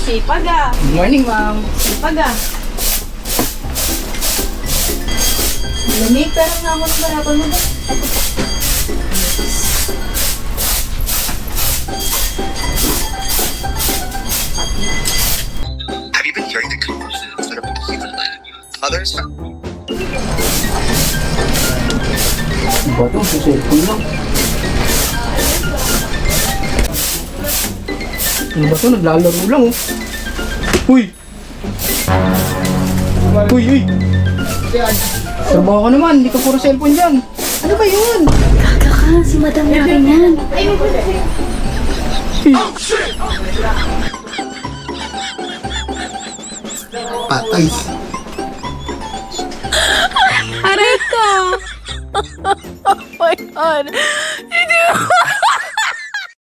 Sipag ah. Good morning, ma'am. Sipag ah. Lamig, pero nga ako ng balapan mo ba? Have you been hearing the conversations that have been human others? Ba ito? Sa cellphone lang. Ano ba ito? Naglalaro lang, oh. Uy! Uy, uy! Trabaho ka naman, hindi ka puro cellphone dyan. Ano ba yun? Gaga ka, si Madam na rin yan. Patay. Aray ko! Oh my God!